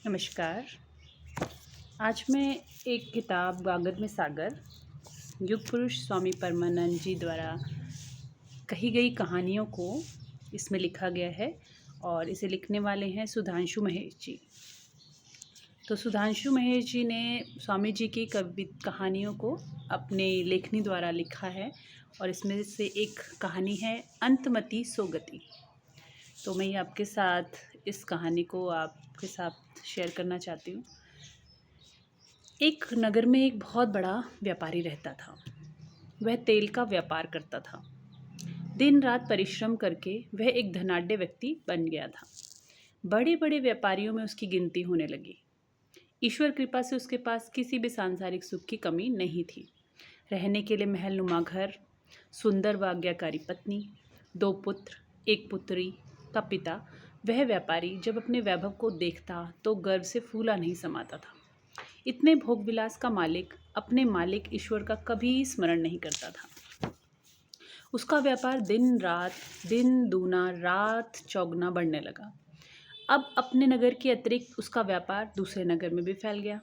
नमस्कार। आज मैं एक किताब गागर में सागर युग पुरुष स्वामी परमानंद जी द्वारा कही गई कहानियों को इसमें लिखा गया है और इसे लिखने वाले हैं सुधांशु महेश जी। तो सुधांशु महेश जी ने स्वामी जी की कहानियों को अपने लेखनी द्वारा लिखा है और इसमें से एक कहानी है अंतमति सोगति। तो मैं ये आपके साथ इस कहानी को आपके साथ शेयर करना चाहती हूँ। एक नगर में एक बहुत बड़ा व्यापारी रहता था। वह तेल का व्यापार करता था। दिन रात परिश्रम करके वह एक धनाढ्य व्यक्ति बन गया था। बड़े बड़े व्यापारियों में उसकी गिनती होने लगी। ईश्वर कृपा से उसके पास किसी भी सांसारिक सुख की कमी नहीं थी। रहने के लिए महलनुमा घर, सुंदर व आज्ञाकारी पत्नी, 2 पुत्र, 1 पुत्री का पिता। वह व्यापारी जब अपने वैभव को देखता तो गर्व से फूला नहीं समाता था। इतने भोग विलास का मालिक अपने मालिक ईश्वर का कभी स्मरण नहीं करता था। उसका व्यापार दिन दूना रात चौगुना बढ़ने लगा। अब अपने नगर के अतिरिक्त उसका व्यापार दूसरे नगर में भी फैल गया।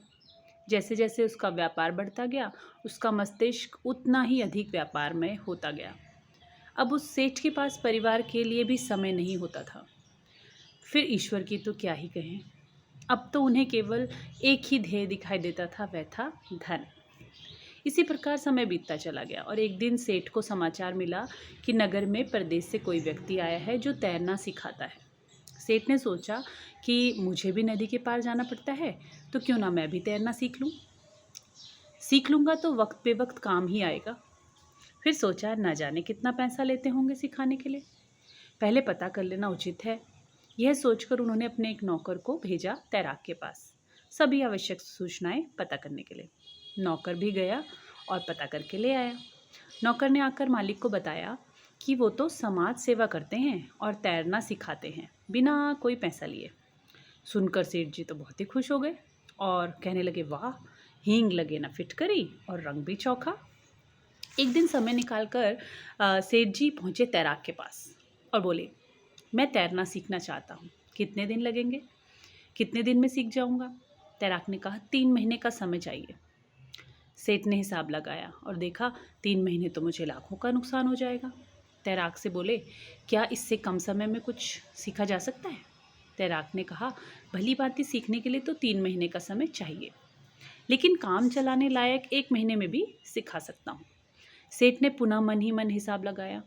जैसे जैसे उसका व्यापार बढ़ता गया, उसका मस्तिष्क उतना ही अधिक व्यापार में होता गया। अब उस सेठ के पास परिवार के लिए भी समय नहीं होता था। फिर ईश्वर की तो क्या ही कहें। अब तो उन्हें केवल एक ही ध्येय दिखाई देता था, वह था धन। इसी प्रकार समय बीतता चला गया और एक दिन सेठ को समाचार मिला कि नगर में परदेश से कोई व्यक्ति आया है जो तैरना सिखाता है। सेठ ने सोचा कि मुझे भी नदी के पार जाना पड़ता है, तो क्यों ना मैं भी तैरना सीख लूँगा तो वक्त पे वक्त काम ही आएगा। फिर सोचा न जाने कितना पैसा लेते होंगे सिखाने के लिए, पहले पता कर लेना उचित है। यह सोचकर उन्होंने अपने एक नौकर को भेजा तैराक के पास सभी आवश्यक सूचनाएं पता करने के लिए। नौकर भी गया और पता करके ले आया। नौकर ने आकर मालिक को बताया कि वो तो समाज सेवा करते हैं और तैरना सिखाते हैं बिना कोई पैसा लिए। सुनकर सेठ जी तो बहुत ही खुश हो गए और कहने लगे, वाह, हींग लगे ना फिटकरी और रंग भी चौखा। एक दिन समय निकालकर सेठ जी पहुँचे तैराक के पास और बोले, मैं तैरना सीखना चाहता हूँ, कितने दिन लगेंगे, कितने दिन में सीख जाऊँगा? तैराक ने कहा, 3 महीने का समय चाहिए। सेठ ने हिसाब लगाया और देखा 3 महीने तो मुझे लाखों का नुकसान हो जाएगा। तैराक से बोले, क्या इससे कम समय में कुछ सीखा जा सकता है? तैराक ने कहा, भली भांति सीखने के लिए तो 3 महीने का समय चाहिए, लेकिन काम चलाने लायक 1 महीने में भी सिखा सकता हूँ। सेठ ने पुनः मन ही मन हिसाब लगाया,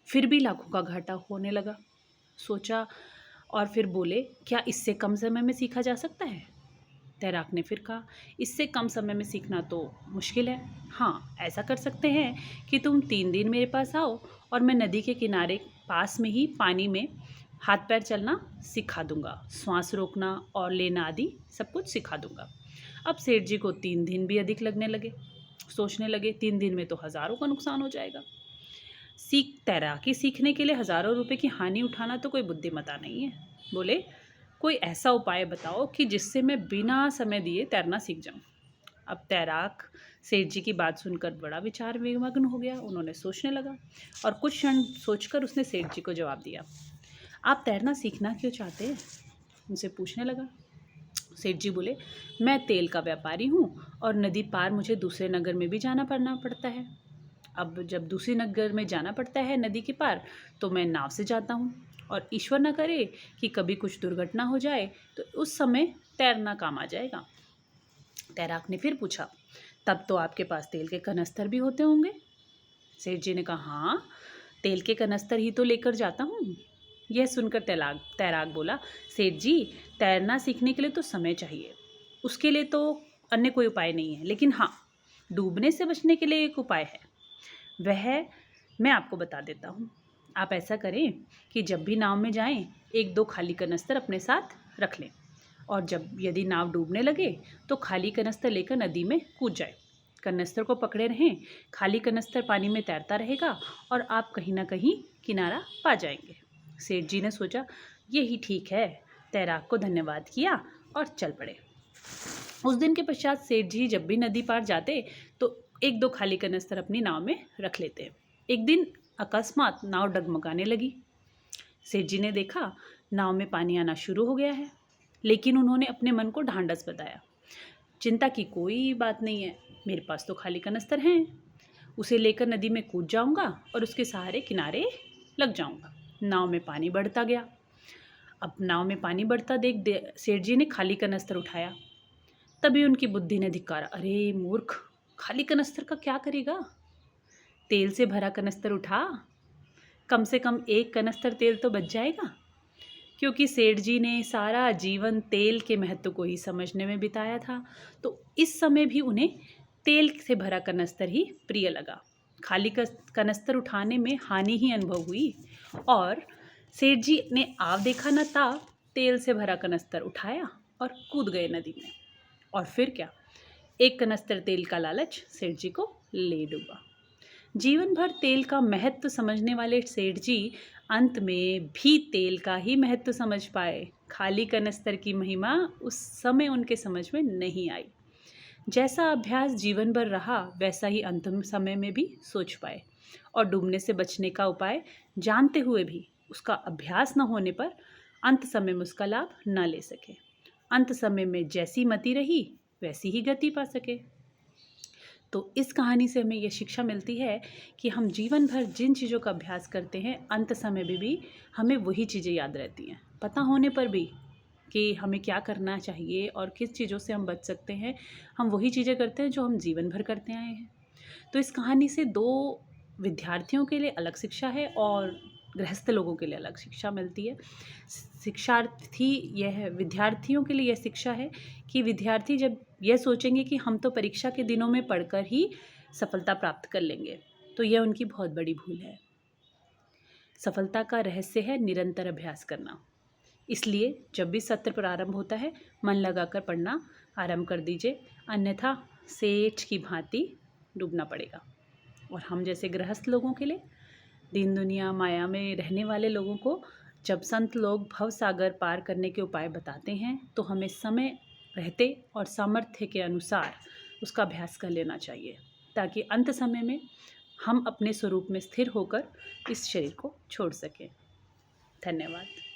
फिर भी लाखों का घाटा होने लगा। सोचा और फिर बोले, क्या इससे कम समय में सीखा जा सकता है? तैराक ने फिर कहा, इससे कम समय में सीखना तो मुश्किल है। हाँ, ऐसा कर सकते हैं कि तुम 3 दिन मेरे पास आओ और मैं नदी के किनारे पास में ही पानी में हाथ पैर चलना सिखा दूंगा, श्वास रोकना और लेना आदि सब कुछ सिखा दूंगा। अब सेठ जी को 3 दिन भी अधिक लगने लगे। सोचने लगे, 3 दिन में तो हज़ारों का नुकसान हो जाएगा। तैराकी सीखने के लिए हज़ारों रुपए की हानि उठाना तो कोई बुद्धिमता नहीं है। बोले, कोई ऐसा उपाय बताओ कि जिससे मैं बिना समय दिए तैरना सीख जाऊं। अब तैराक सेठ जी की बात सुनकर बड़ा विचार विमग्न हो गया। उन्होंने सोचने लगा और कुछ क्षण सोचकर उसने सेठ जी को जवाब दिया, आप तैरना सीखना क्यों चाहते हैं? उनसे पूछने लगा। सेठ जी बोले, मैं तेल का व्यापारी हूँ और नदी पार मुझे दूसरे नगर में भी जाना पड़ता है। अब जब दूसरी नगर में जाना पड़ता है नदी के पार, तो मैं नाव से जाता हूँ और ईश्वर न करे कि कभी कुछ दुर्घटना हो जाए तो उस समय तैरना काम आ जाएगा। तैराक ने फिर पूछा, तब तो आपके पास तेल के कनस्तर भी होते होंगे? सेठ जी ने कहा, हाँ, तेल के कनस्तर ही तो लेकर जाता हूँ। यह सुनकर तैराक बोला, सेठ जी, तैरना सीखने के लिए तो समय चाहिए, उसके लिए तो अन्य कोई उपाय नहीं है, लेकिन हाँ, डूबने से बचने के लिए एक उपाय है, वह मैं आपको बता देता हूँ। आप ऐसा करें कि जब भी नाव में जाएं, 1-2 खाली कनस्तर अपने साथ रख लें और यदि नाव डूबने लगे तो खाली कनस्तर लेकर नदी में कूद जाए। कनस्तर को पकड़े रहें, खाली कनस्तर पानी में तैरता रहेगा और आप कहीं ना कहीं किनारा पा जाएंगे। सेठ जी ने सोचा, यही ठीक है। तैराक को धन्यवाद किया और चल पड़े। उस दिन के पश्चात सेठ जी जब भी नदी पार जाते तो 1-2 खाली कनस्तर अपनी नाव में रख लेते। एक दिन अकस्मात नाव डगमगाने लगी। सेठ जी ने देखा नाव में पानी आना शुरू हो गया है। लेकिन उन्होंने अपने मन को ढांढस बताया, चिंता की कोई बात नहीं है, मेरे पास तो खाली कनस्तर हैं, उसे लेकर नदी में कूद जाऊंगा और उसके सहारे किनारे लग जाऊंगा। नाव में पानी बढ़ता गया। अब नाव में पानी बढ़ता देख सेठ जी ने खाली कनस्तर उठाया। तभी उनकी बुद्धि ने धिक्कारा, अरे मूर्ख, खाली कनस्तर का क्या करेगा? तेल से भरा कनस्तर उठा, कम से कम एक कनस्तर तेल तो बच जाएगा। क्योंकि सेठ जी ने सारा जीवन तेल के महत्व को ही समझने में बिताया था, तो इस समय भी उन्हें तेल से भरा कनस्तर ही प्रिय लगा। खाली कनस्तर उठाने में हानि ही अनुभव हुई और सेठ जी ने आव देखा न ताव तेल से भरा कनस्तर उठाया और कूद गए नदी में। और फिर क्या, एक कनस्तर तेल का लालच सेठ जी को ले डूबा। जीवन भर तेल का महत्व समझने वाले सेठ जी अंत में भी तेल का ही महत्व समझ पाए। खाली कनस्तर की महिमा उस समय उनके समझ में नहीं आई। जैसा अभ्यास जीवन भर रहा वैसा ही अंतिम समय में भी सोच पाए और डूबने से बचने का उपाय जानते हुए भी उसका अभ्यास न होने पर अंत समय में उसका लाभ न ले सके। अंत समय में जैसी मति रही वैसी ही गति पा सके। तो इस कहानी से हमें यह शिक्षा मिलती है कि हम जीवन भर जिन चीज़ों का अभ्यास करते हैं अंत समय में भी हमें वही चीज़ें याद रहती हैं। पता होने पर भी कि हमें क्या करना चाहिए और किस चीज़ों से हम बच सकते हैं, हम वही चीज़ें करते हैं जो हम जीवन भर करते आए हैं। तो इस कहानी से दो विद्यार्थियों के लिए अलग शिक्षा है और गृहस्थ लोगों के लिए अलग शिक्षा मिलती है। विद्यार्थियों के लिए यह शिक्षा है कि विद्यार्थी जब यह सोचेंगे कि हम तो परीक्षा के दिनों में पढ़कर ही सफलता प्राप्त कर लेंगे, तो यह उनकी बहुत बड़ी भूल है। सफलता का रहस्य है निरंतर अभ्यास करना। इसलिए जब भी सत्र प्रारंभ होता है मन लगाकर पढ़ना आरंभ कर दीजिए, अन्यथा सेठ की भांति डूबना पड़ेगा। और हम जैसे गृहस्थ लोगों के लिए, दीन दुनिया माया में रहने वाले लोगों को जब संत लोग भव सागर पार करने के उपाय बताते हैं तो हमें समय रहते और सामर्थ्य के अनुसार उसका अभ्यास कर लेना चाहिए, ताकि अंत समय में हम अपने स्वरूप में स्थिर होकर इस शरीर को छोड़ सकें। धन्यवाद।